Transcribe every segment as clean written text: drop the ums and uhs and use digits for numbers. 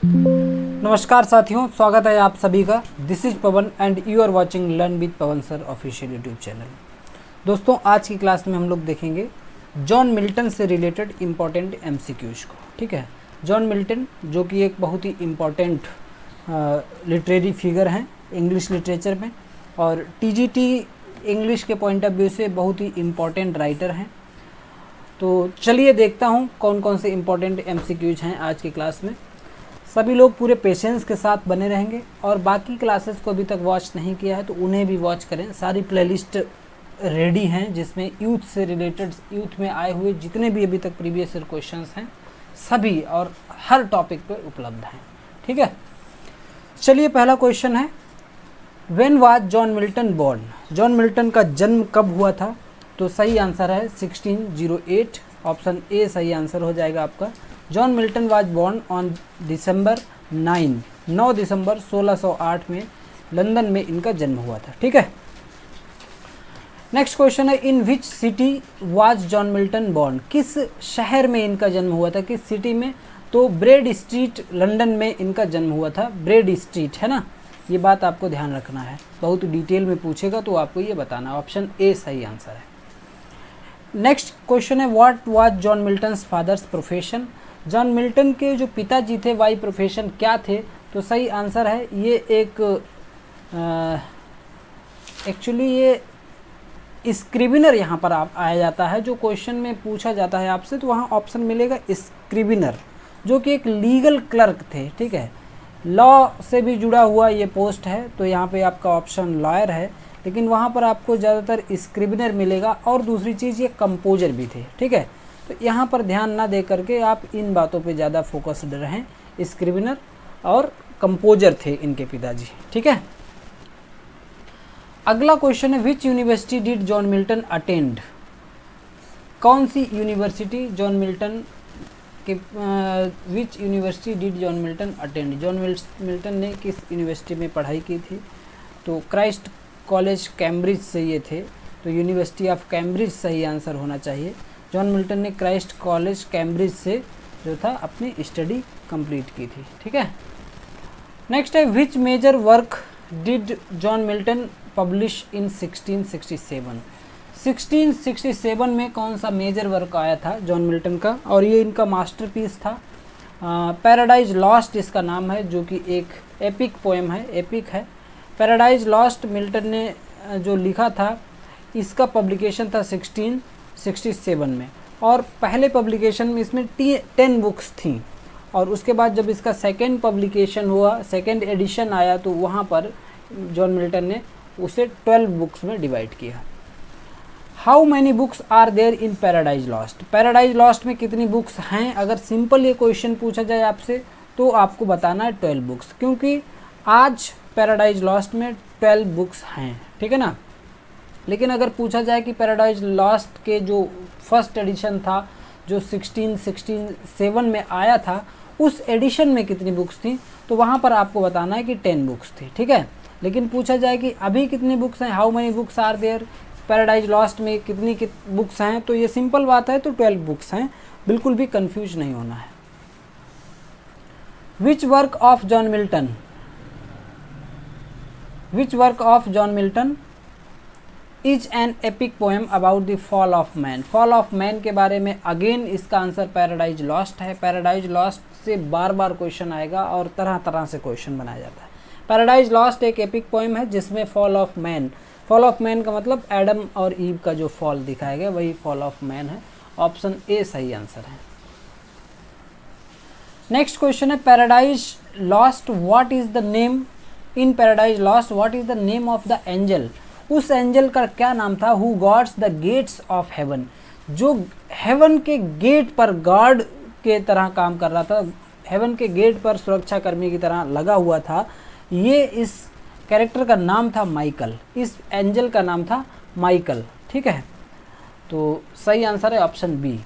नमस्कार साथियों, स्वागत है आप सभी का। This is Pawan and you are watching learn with Pawan sir official YouTube channel. दोस्तों, आज की क्लास में हम लोग देखेंगे जॉन मिल्टन से रिलेटेड इम्पॉर्टेंट एमसीक्यूज को। ठीक है, जॉन मिल्टन जो कि एक बहुत ही इम्पॉर्टेंट लिटरेरी फिगर हैं इंग्लिश लिटरेचर में, और टीजीटी इंग्लिश के पॉइंट ऑफ व्यू से बहुत ही इम्पॉर्टेंट राइटर हैं। तो चलिए देखता हूँ कौन कौन से इम्पॉर्टेंट एमसीक्यूज हैं आज की क्लास में। सभी लोग पूरे पेशेंस के साथ बने रहेंगे, और बाकी क्लासेस को अभी तक वॉच नहीं किया है तो उन्हें भी वॉच करें। सारी प्लेलिस्ट रेडी हैं जिसमें यूथ से रिलेटेड, यूथ में आए हुए जितने भी अभी तक प्रीवियस ईयर क्वेश्चंस हैं सभी और हर टॉपिक पे उपलब्ध हैं। ठीक है, चलिए पहला क्वेश्चन है, when was John Milton born? John Milton का जन्म कब हुआ था? तो सही आंसर है 1608, ऑप्शन ए सही आंसर हो जाएगा आपका। John Milton was born on December 9 दिसंबर 1608 में लंदन में इनका जन्म हुआ था। ठीक है, नेक्स्ट क्वेश्चन है, in which city was John Milton born? किस शहर में इनका जन्म हुआ था, किस सिटी में? तो ब्रेड स्ट्रीट, लंदन में इनका जन्म हुआ था। ब्रेड स्ट्रीट है ना, ये बात आपको ध्यान रखना है, बहुत डिटेल में पूछेगा तो आपको ये बताना। ऑप्शन ए सही आंसर है। नेक्स्ट क्वेश्चन है, what was John Milton's father's profession? John Milton के जो पिताजी थे वाई प्रोफेशन क्या थे? तो सही आंसर है, ये एक एक्चुअली ये स्क्रिबिनर यहाँ पर आया जाता है। जो क्वेश्चन में पूछा जाता है आपसे तो वहाँ ऑप्शन मिलेगा स्क्रिबिनर, जो कि एक लीगल क्लर्क थे। ठीक है, लॉ से भी जुड़ा हुआ ये पोस्ट है, तो यहाँ पे आपका ऑप्शन लॉयर है, लेकिन वहाँ पर आपको ज़्यादातर स्क्रिबिनर मिलेगा। और दूसरी चीज़ ये कंपोजर भी थे। ठीक है, तो यहाँ पर ध्यान ना दे करके आप इन बातों पे ज़्यादा फोकस्ड रहें। स्क्रिबिनर और कंपोजर थे इनके पिताजी। ठीक है, अगला क्वेश्चन है, which university did John Milton attend? कौन सी यूनिवर्सिटी जॉन मिल्टन के which university did John Milton attend? John Milton ने किस यूनिवर्सिटी में पढ़ाई की थी? तो क्राइस्ट कॉलेज कैम्ब्रिज से ये थे, तो यूनिवर्सिटी ऑफ कैम्ब्रिज सही आंसर होना चाहिए। जॉन मिल्टन ने क्राइस्ट कॉलेज कैम्ब्रिज से जो था अपनी स्टडी कंप्लीट की थी। ठीक है, नेक्स्ट है, which major work did John Milton publish in 1667? 1667 में कौन सा मेजर वर्क आया था जॉन मिल्टन का, और ये इनका मास्टरपीस था। पैराडाइज लॉस्ट इसका नाम है, जो कि एक एपिक पोएम है, एपिक है। पैराडाइज लॉस्ट मिल्टन ने जो लिखा था, इसका पब्लिकेशन था 1667 में, और पहले पब्लिकेशन में इसमें 10 बुक्स थी, और उसके बाद जब इसका सेकेंड पब्लिकेशन हुआ, सेकेंड एडिशन आया, तो वहाँ पर जॉन मिल्टन ने उसे 12 बुक्स में डिवाइड किया। How many books are there in Paradise Lost? Paradise Lost में कितनी बुक्स हैं? अगर सिंपल ये क्वेश्चन पूछा जाए आपसे तो आपको बताना है 12 बुक्स, क्योंकि आज पैराडाइज लॉस्ट में 12 बुक्स हैं। ठीक है ना, लेकिन अगर पूछा जाए कि पैराडाइज लॉस्ट के जो फर्स्ट एडिशन था, जो 1667 में आया था, उस एडिशन में कितनी बुक्स थी, तो वहाँ पर आपको बताना है कि 10 बुक्स थी। ठीक है, लेकिन पूछा जाए कि अभी कितनी बुक्स हैं, how many books are there, Paradise Lost में कितनी बुक्स हैं, तो ये सिंपल बात है, तो 12 बुक्स हैं, बिल्कुल भी कंफ्यूज नहीं होना है। Which work of John Milton? Which work of John Milton is an epic poem about the fall of man? Fall of man के बारे में अगेन इसका आंसर पैराडाइज लॉस्ट है। पैराडाइज लॉस्ट से बार बार क्वेश्चन आएगा और तरह तरह से क्वेश्चन बनाया जाता है। पैराडाइज लॉस्ट एक एपिक पोएम है जिसमें फॉल ऑफ मैन का मतलब एडम और ईव का जो फॉल दिखाया गया वही फॉल ऑफ मैन है। ऑप्शन ए सही आंसर है। नेक्स्ट क्वेश्चन है, paradise lost what is the name? In Paradise lost what is the name of the angel? उस एंजल का क्या नाम था? Who guards the gates of haven? जो हेवन के गेट पर गार्ड के तरह काम कर रहा था, हेवन के गेट पर सुरक्षा कर्मी की तरह लगा हुआ था, ये इस कैरेक्टर का नाम था माइकल। इस एंजल का नाम था माइकल। ठीक है, तो सही आंसर है ऑप्शन बी।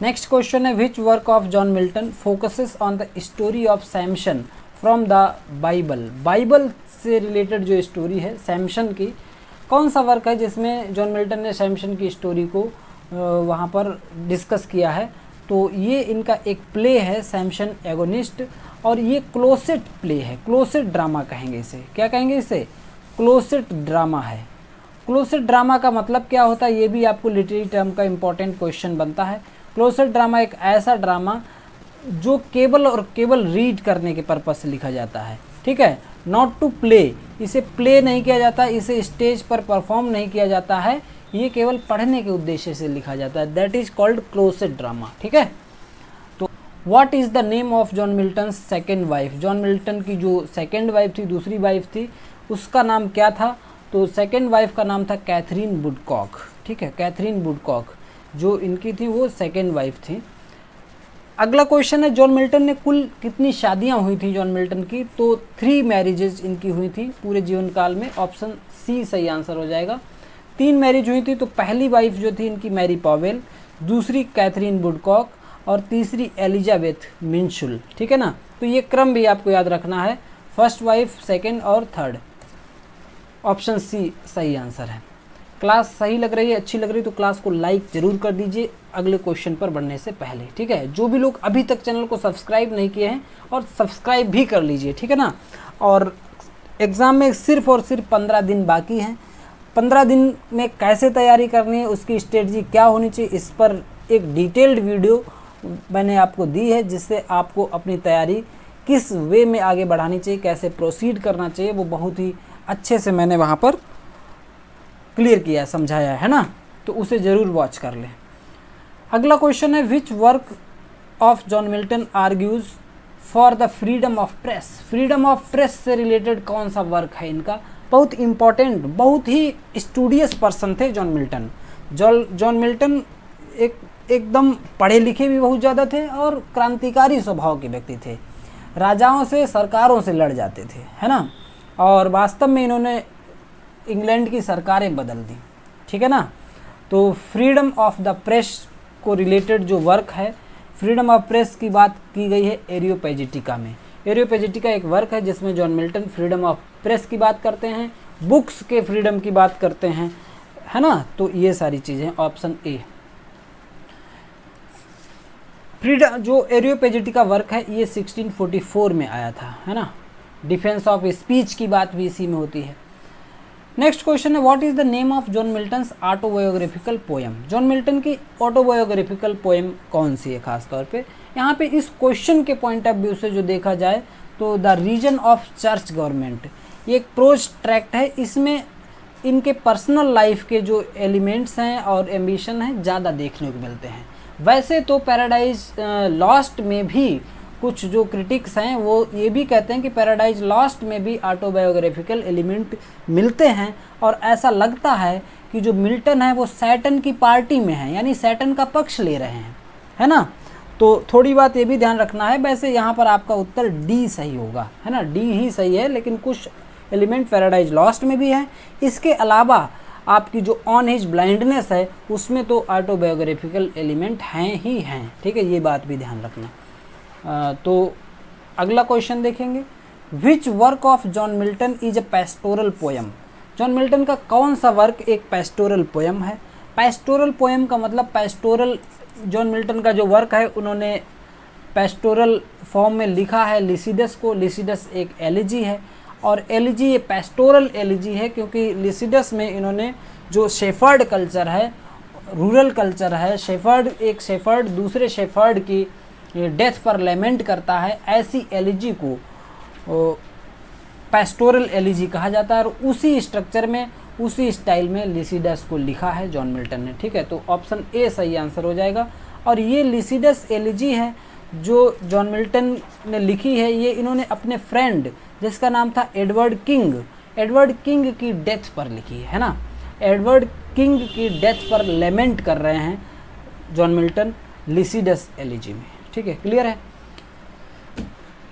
नेक्स्ट क्वेश्चन है, which work of John Milton focuses on the story of Samson from the Bible? Bible से रिलेटेड जो स्टोरी है सैमसन की, कौन सा वर्क है जिसमें जॉन मिल्टन ने सैमसन की स्टोरी को वहाँ पर डिस्कस किया है? तो ये इनका एक प्ले है सैमसन एगोनिस्ट, और ये क्लोसेट प्ले है, क्लोसेट ड्रामा कहेंगे इसे। क्या कहेंगे इसे? क्लोसेट ड्रामा है। क्लोसेट ड्रामा का मतलब क्या होता है, ये भी आपको लिटरेरी टर्म का इंपॉर्टेंट क्वेश्चन बनता है। क्लोसेट ड्रामा एक ऐसा ड्रामा जो केवल और केवल रीड करने के पर्पस से लिखा जाता है, ठीक है, नॉट टू प्ले। इसे प्ले नहीं किया जाता, इसे स्टेज पर परफॉर्म नहीं किया जाता है, ये केवल पढ़ने के उद्देश्य से लिखा जाता है। That is called closet drama, ठीक है। तो what is the name of John Milton second wife? John Milton की जो सेकेंड वाइफ थी, दूसरी वाइफ थी, उसका नाम क्या था? तो सेकेंड वाइफ का नाम था कैथरीन वुडकॉक, ठीक है, कैथरीन वुडकॉक जो इनकी थी वो सेकेंड वाइफ थी। अगला क्वेश्चन है, जॉन मिल्टन ने कुल कितनी शादियां हुई थी जॉन मिल्टन की? तो 3 मैरिजेज इनकी हुई थी पूरे जीवन काल में। ऑप्शन सी सही आंसर हो जाएगा। 3 मैरिज हुई थी। तो पहली वाइफ जो थी इनकी मैरी पॉवेल, दूसरी कैथरीन वुडकॉक और तीसरी एलिजाबेथ मिंशुल, ठीक है ना। तो ये क्रम भी आपको याद रखना है, फर्स्ट वाइफ, सेकेंड और थर्ड। ऑप्शन सी सही आंसर है। क्लास सही लग रही है, अच्छी लग रही है तो क्लास को लाइक जरूर कर दीजिए अगले क्वेश्चन पर बढ़ने से पहले, ठीक है। जो भी लोग अभी तक चैनल को सब्सक्राइब नहीं किए हैं और सब्सक्राइब भी कर लीजिए, ठीक है ना। और एग्ज़ाम में सिर्फ और सिर्फ 15 दिन बाकी हैं। 15 दिन में कैसे तैयारी करनी है, उसकी स्ट्रेटजी क्या होनी चाहिए, इस पर एक डिटेल्ड वीडियो मैंने आपको दी है, जिससे आपको अपनी तैयारी किस वे में आगे बढ़ानी चाहिए, कैसे प्रोसीड करना चाहिए, वो बहुत ही अच्छे से मैंने वहाँ पर क्लियर किया, समझाया है ना। तो उसे ज़रूर वॉच कर लें। अगला क्वेश्चन है, which work of John Milton argues for the freedom of press? Freedom of press से रिलेटेड कौन सा वर्क है इनका? बहुत इंपॉर्टेंट, बहुत ही स्टूडियस पर्सन थे जॉन मिल्टन। जॉन मिल्टन एकदम पढ़े लिखे भी बहुत ज़्यादा थे और क्रांतिकारी स्वभाव के व्यक्ति थे। राजाओं से, सरकारों से लड़ जाते थे, है ना। और वास्तव में इन्होंने इंग्लैंड की सरकारें बदल दी, ठीक है ना। तो फ्रीडम ऑफ द प्रेस को रिलेटेड जो वर्क है, फ्रीडम ऑफ प्रेस की बात की गई है एरियोपेजिटिका में। एरियोपेजिटिका एक वर्क है जिसमें John Milton freedom of press की बात करते हैं, बुक्स के फ्रीडम की बात करते हैं, है ना। तो ये सारी चीज़ें, ऑप्शन ए। फ्रीडम जो एरियोपेजिटिका वर्क है ये 1644 में आया था, है ना। डिफेंस ऑफ स्पीच की बात भी इसी में होती है। नेक्स्ट क्वेश्चन है, what is the name of John Milton's autobiographical poem? John Milton की ऑटोबायोग्राफिकल पोएम कौन सी है? खास तौर पे यहाँ पे इस क्वेश्चन के पॉइंट ऑफ व्यू से जो देखा जाए तो the reason of church government, ये एक प्रोज ट्रैक्ट है। इसमें इनके पर्सनल लाइफ के जो एलिमेंट्स हैं और एम्बिशन हैं ज़्यादा देखने को मिलते हैं। वैसे तो पैराडाइज लॉस्ट में भी कुछ जो क्रिटिक्स हैं वो ये भी कहते हैं कि पैराडाइज लॉस्ट में भी ऑटोबायोग्राफिकल एलिमेंट मिलते हैं, और ऐसा लगता है कि जो मिल्टन है वो सैटन की पार्टी में है, यानी सैटन का पक्ष ले रहे हैं, है ना। तो थोड़ी बात ये भी ध्यान रखना है। वैसे यहाँ पर आपका उत्तर डी सही होगा, है ना, डी ही सही है, लेकिन कुछ एलिमेंट पैराडाइज लॉस्ट में भी है। इसके अलावा आपकी जो ऑन हिज ब्लाइंडनेस है उसमें तो ऑटोबायोग्राफिकल एलिमेंट हैं ही हैं, ठीक है, ये बात भी ध्यान रखना। तो अगला क्वेश्चन देखेंगे, विच work of John Milton is a pastoral poem? John Milton का कौन सा वर्क एक पेस्टोरल पोएम है? पेस्टोरल पोएम का मतलब पेस्टोरल, जॉन मिल्टन का जो वर्क है उन्होंने पेस्टोरल फॉर्म में लिखा है लिसिडस को। लिसिडस एक एलिजी है, और एलिजी ये पेस्टोरल एलिजी है क्योंकि लिसिडस में इन्होंने जो शेफर्ड कल्चर है, रूरल कल्चर है, शेफर्ड, एक शेफर्ड दूसरे शेफर्ड की डेथ पर लेमेंट करता है, ऐसी एलिजी को पेस्टोरल एलिजी कहा जाता है। और उसी स्ट्रक्चर में, उसी स्टाइल में लिसिडस को लिखा है जॉन मिल्टन ने, ठीक है। तो ऑप्शन ए सही आंसर हो जाएगा। और ये लिसिडस एलिजी है जो जॉन मिल्टन ने लिखी है, ये इन्होंने अपने फ्रेंड जिसका नाम था एडवर्ड किंग की डेथ पर लिखी है ना। एडवर्ड किंग की डेथ पर लेमेंट कर रहे हैं जॉन मिल्टन लिसिडस एलिजी में, ठीक है, क्लियर है।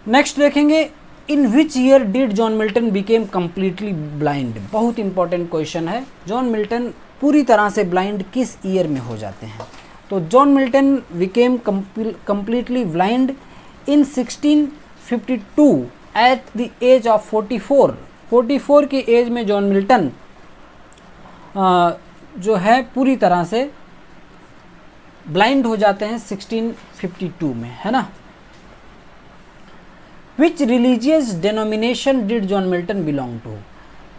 नेक्स्ट देखेंगे, in which year did John Milton became completely blind? बहुत इंपॉर्टेंट क्वेश्चन है। जॉन मिल्टन पूरी तरह से ब्लाइंड किस ईयर में हो जाते हैं? तो John Milton became completely blind in 1652 at the age of 44 की एज में जॉन मिल्टन जो है पूरी तरह से ब्लाइंड हो जाते हैं 1652 में, है ना। Which religious denomination did John Milton belong to?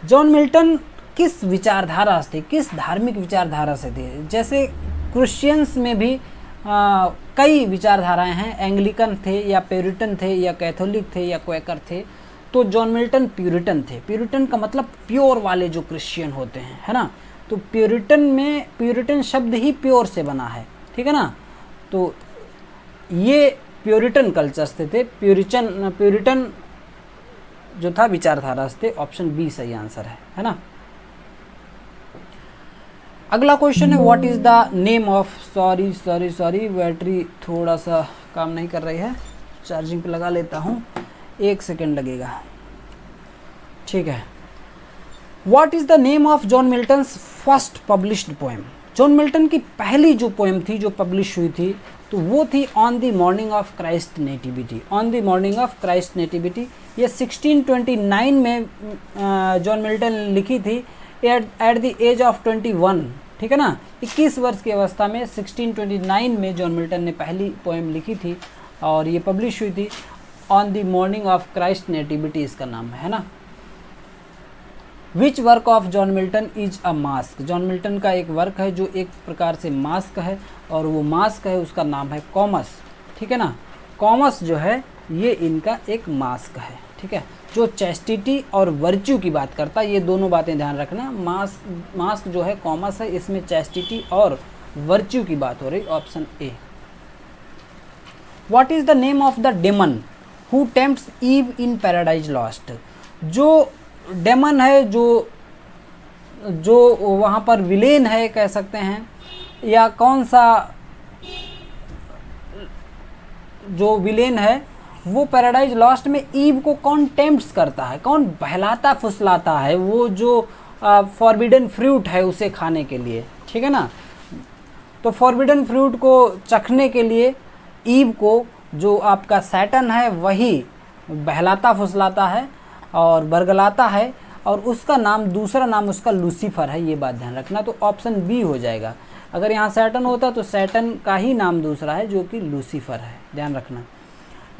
John Milton किस विचारधारा से थे, किस धार्मिक विचारधारा से थे? जैसे क्रिश्चियंस में भी कई विचारधाराएं हैं, एंग्लिकन थे या प्यूरिटन थे या कैथोलिक थे या क्वेकर थे, तो जॉन मिल्टन प्यूरिटन थे। प्यूरिटन का मतलब प्योर वाले जो क्रिश्चियन होते हैं, है ना। तो प्यूरिटन में, प्यूरिटन शब्द ही प्योर से बना है, ठीक है ना। तो ये प्यूरिटन कल्चर से थे, प्यूरिटन जो था विचारधारा से थे। ऑप्शन बी सही आंसर है ना। अगला क्वेश्चन है what is the name of, sorry battery थोड़ा सा काम नहीं कर रही है, चार्जिंग पे लगा लेता हूँ, 1 सेकेंड लगेगा, ठीक है। What is the name of John Milton's first published poem? John Milton की पहली जो पोएम थी जो पब्लिश हुई थी तो वो थी on the morning of Christ nativity. On the morning of Christ nativity ये 1629 में जॉन मिल्टन ने लिखी थी एट द एज ऑफ 21, ठीक है ना। 21 वर्ष की अवस्था में 1629 में जॉन मिल्टन ने पहली पोएम लिखी थी और ये पब्लिश हुई थी। On the morning of Christ nativity इसका नाम है ना। विच work of John Milton is a mask? John Milton का एक वर्क है जो एक प्रकार से मास्क है और वो मास्क है उसका नाम है कॉमस, ठीक है ना। कॉमस जो है ये इनका एक मास्क है, ठीक है, जो चैस्टिटी और वर्च्यू की बात करता है। ये दोनों बातें ध्यान रखना। मास्क जो है कॉमस है, इसमें चैस्टिटी और वर्च्यू की बात हो रही। Option A. What is the name of the demon who tempts Eve in Paradise Lost? जो डेमन है, जो वहाँ पर विलेन है कह सकते हैं, या कौन सा जो विलेन है वो पैराडाइज लॉस्ट में ईव को कौन टेम्प्ट्स करता है, कौन बहलाता फुसलाता है? वो जो फॉरबिडन फ्रूट है उसे खाने के लिए, ठीक है ना। तो फॉरबिडन फ्रूट को चखने के लिए ईव को जो आपका सैटन है वही बहलाता फुसलाता है और बरगलाता है, और उसका नाम, दूसरा नाम उसका लूसीफर है, ये बात ध्यान रखना। तो ऑप्शन बी हो जाएगा। अगर यहाँ सैटन होता तो सैटन का ही नाम दूसरा है जो कि लूसीफर है, ध्यान रखना।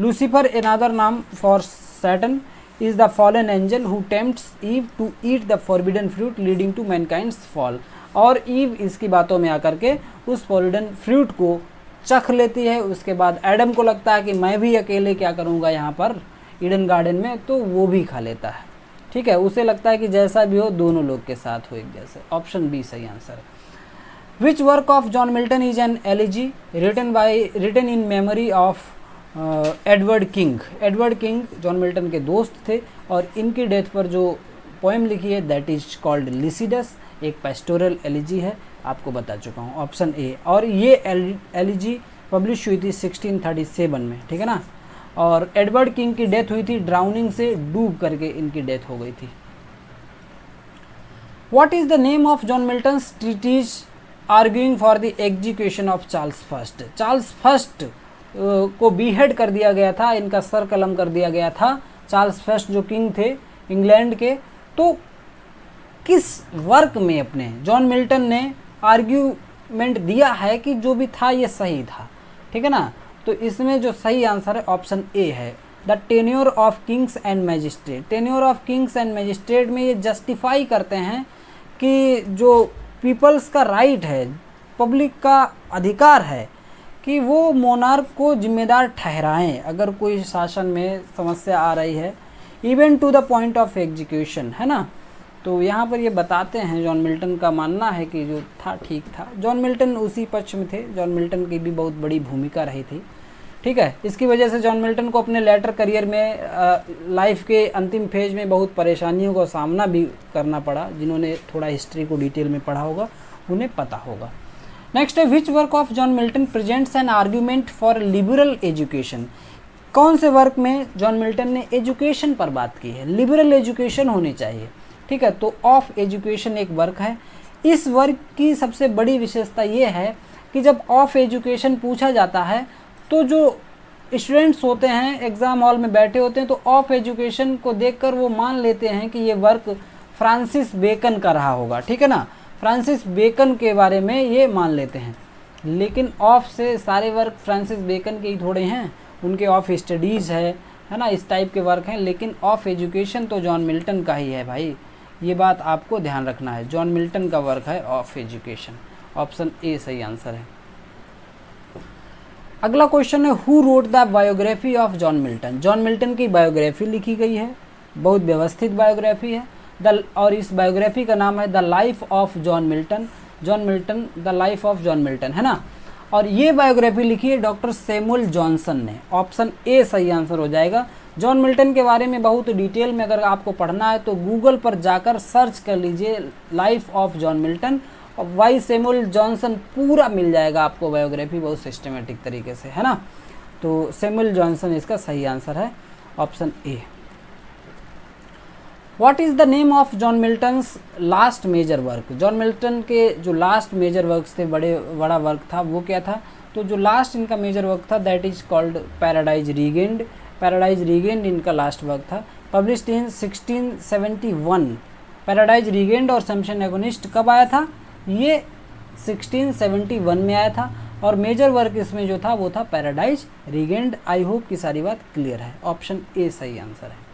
लूसीफर अनदर नाम for Satan is the fallen angel who tempts Eve to eat the forbidden fruit leading to mankind's fall. और ईव इसकी बातों में आकर के उस फॉरबिडन फ्रूट को चख लेती है। उसके बाद एडम को लगता है कि मैं भी अकेले क्या करूँगा यहाँ पर ईडन गार्डन में, तो वो भी खा लेता है, ठीक है। उसे लगता है कि जैसा भी हो दोनों लोग के साथ हो एक जैसे। ऑप्शन बी सही आंसर है। Which work of John Milton is an elegy written in memory of Edward King? Edward King John Milton के दोस्त थे और इनकी डेथ पर जो पोएम लिखी है दैट इज कॉल्ड लिसिडस, एक पेस्टोरल एलिजी है, आपको बता चुका हूँ। Option A. और ये एलिजी पब्लिश हुई थी 1637 में, ठीक है ना। और एडवर्ड किंग की डेथ हुई थी ड्राउनिंग से, डूब करके इनकी डेथ हो गई थी। What is the name of John Milton's treatise arguing for the execution of Charles First? Charles First को बीहेड कर दिया गया था, इनका सर कलम कर दिया गया था। चार्ल्स फर्स्ट जो किंग थे इंग्लैंड के, तो किस वर्क में अपने जॉन मिल्टन ने आर्ग्यूमेंट दिया है कि जो भी था ये सही था, ठीक है ना। तो इसमें जो सही आंसर है ऑप्शन ए है, the tenure of Kings and magistrate. Tenure of Kings and magistrate में ये जस्टिफाई करते हैं कि जो पीपल्स का राइट है, पब्लिक का अधिकार है कि वो मोनार्क को जिम्मेदार ठहराएं अगर कोई शासन में समस्या आ रही है, even to the point of execution, है ना। तो यहाँ पर ये बताते हैं, जॉन मिल्टन का मानना है कि जो था ठीक था। जॉन मिल्टन उसी पक्ष में थे, जॉन मिल्टन की भी बहुत बड़ी भूमिका रही थी, ठीक है। इसकी वजह से जॉन मिल्टन को अपने लेटर करियर में लाइफ के अंतिम फेज में बहुत परेशानियों का सामना भी करना पड़ा। जिन्होंने थोड़ा हिस्ट्री को डिटेल में पढ़ा होगा उन्हें पता होगा। नेक्स्ट है which work of John Milton presents an argument for liberal education? कौन से वर्क में जॉन मिल्टन ने एजुकेशन पर बात की है, लिबरल एजुकेशन होनी चाहिए, ठीक है। तो ऑफ एजुकेशन एक वर्क है। इस वर्क की सबसे बड़ी विशेषता ये है कि जब ऑफ एजुकेशन पूछा जाता है तो जो स्टूडेंट्स होते हैं एग्ज़ाम हॉल में बैठे होते हैं तो ऑफ एजुकेशन को देखकर वो मान लेते हैं कि ये वर्क फ्रांसिस बेकन का रहा होगा, ठीक है ना। फ्रांसिस बेकन के बारे में ये मान लेते हैं। लेकिन ऑफ से सारे वर्क फ्रांसिस बेकन के ही थोड़े हैं, उनके ऑफ स्टडीज़ है ना, इस टाइप के वर्क हैं, लेकिन ऑफ एजुकेशन तो जॉन मिल्टन का ही है भाई, ये बात आपको ध्यान रखना है, जॉन मिल्टन का वर्क है ऑफ एजुकेशन। ऑप्शन ए सही आंसर है। अगला क्वेश्चन है, who wrote the biography of John Milton. John Milton की बायोग्राफी लिखी गई है, बहुत व्यवस्थित बायोग्राफी है, और इस बायोग्राफी का नाम है the life of John Milton. John Milton the life of John Milton, है ना। और ये बायोग्राफी लिखी है डॉक्टर सैमुअल जॉनसन ने। ऑप्शन ए सही आंसर हो जाएगा। जॉन मिल्टन के बारे में बहुत डिटेल में अगर आपको पढ़ना है तो गूगल पर जाकर सर्च कर लीजिए लाइफ ऑफ जॉन मिल्टन, और वाई सैमुअल जॉनसन पूरा मिल जाएगा आपको बायोग्राफी, बहुत सिस्टमेटिक तरीके से, है ना। तो सैमुअल जॉनसन इसका सही आंसर है, option A. What is the name of John Milton's last major work. John Milton के जो लास्ट मेजर वर्क्स थे, बड़ा वर्क था, वो क्या था। तो जो लास्ट इनका मेजर वर्क था that is called paradise regained. Paradise regained इनका लास्ट वर्क था, पब्लिश्ड इन 1671। पैराडाइज रीगेंड और सैमसन एगोनिस्ट कब आया था, ये 1671 में आया था, और मेजर वर्क इसमें जो था वो था पैराडाइज रीगेंड। आई होप कि सारी बात क्लियर है, ऑप्शन ए सही आंसर है।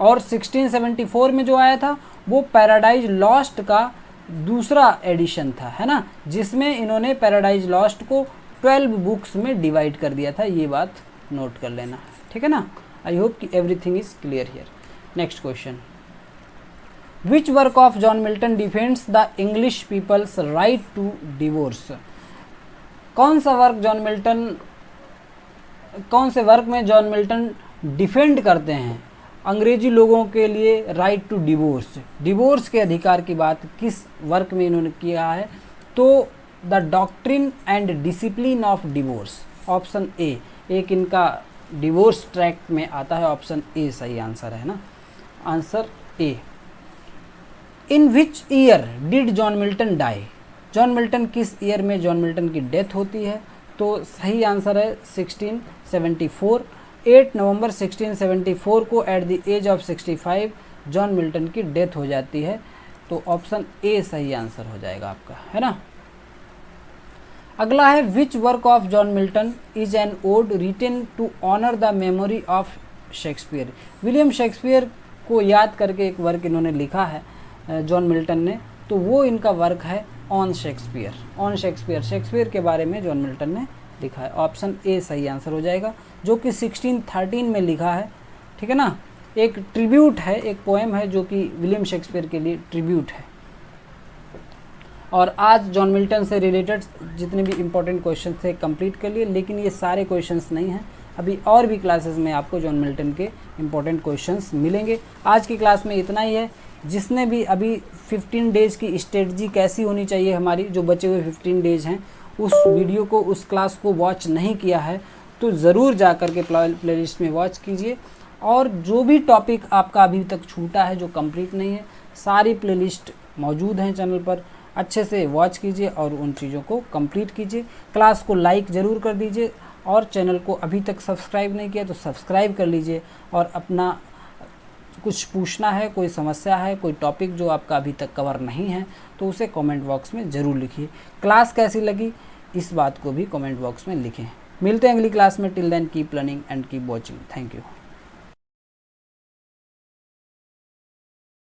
और 1674 में जो आया था वो पैराडाइज लॉस्ट का दूसरा एडिशन था, है ना, जिसमें इन्होंने पैराडाइज लॉस्ट को 12 बुक्स में डिवाइड कर दिया था, ये बात नोट कर लेना, ठीक है ना। आई होप कि everything is clear here. Next question, which work of John Milton defends the English people's right to divorce. कौन सा वर्क जॉन मिल्टन, कौन से वर्क में जॉन मिल्टन डिफेंड करते हैं अंग्रेजी लोगों के लिए राइट टू डिवोर्स, डिवोर्स के अधिकार की बात किस वर्क में इन्होंने किया है, तो the doctrine and discipline of divorce. Option A, एक इनका डिवोर्स ट्रैक्ट में आता है, ऑप्शन ए सही आंसर है ना, answer A. In which year did John Milton die. John Milton किस ईयर में जॉन मिल्टन की डेथ होती है, तो सही आंसर है 1674। 8 नवंबर 1674 को at the age of 65 John Milton की डेथ हो जाती है, तो ऑप्शन ए सही आंसर हो जाएगा आपका, है ना। अगला है, which work of John Milton is an ode written to honour the memory of Shakespeare. William Shakespeare को याद करके एक वर्क इन्होंने लिखा है जॉन मिल्टन ने, तो वो इनका वर्क है on Shakespeare. On Shakespeare, Shakespeare के बारे में जॉन मिल्टन ने लिखा है, ऑप्शन ए सही आंसर हो जाएगा, जो कि 1613 में लिखा है, ठीक है ना। एक ट्रिब्यूट है, एक पोएम है जो कि विलियम शेक्सपियर के लिए ट्रिब्यूट है। और आज जॉन मिल्टन से रिलेटेड जितने भी इम्पोर्टेंट क्वेश्चन थे कंप्लीट कर लिए, लेकिन ये सारे क्वेश्चंस नहीं हैं, अभी और भी क्लासेस में आपको जॉन मिल्टन के इम्पोर्टेंट क्वेश्चंस मिलेंगे। आज की क्लास में इतना ही है। जिसने भी अभी 15 डेज़ की स्ट्रेटजी कैसी होनी चाहिए हमारी, जो बचे हुए 15 डेज़ हैं, उस वीडियो को, उस क्लास को वॉच नहीं किया है तो ज़रूर जा कर के प्लेलिस्ट में वॉच कीजिए। और जो भी टॉपिक आपका अभी तक छूटा है, जो कंप्लीट नहीं है, सारी प्लेलिस्ट मौजूद हैं चैनल पर, अच्छे से वॉच कीजिए और उन चीज़ों को कंप्लीट कीजिए। क्लास को लाइक ज़रूर कर दीजिए, और चैनल को अभी तक सब्सक्राइब नहीं किया तो सब्सक्राइब कर लीजिए। और अपना कुछ पूछना है, कोई समस्या है, कोई टॉपिक जो आपका अभी तक कवर नहीं है, तो उसे कमेंट बॉक्स में ज़रूर लिखिए। क्लास कैसी लगी इस बात को भी कमेंट बॉक्स में लिखें। मिलते हैं अगली क्लास में। Till then keep learning and keep watching. Thank you.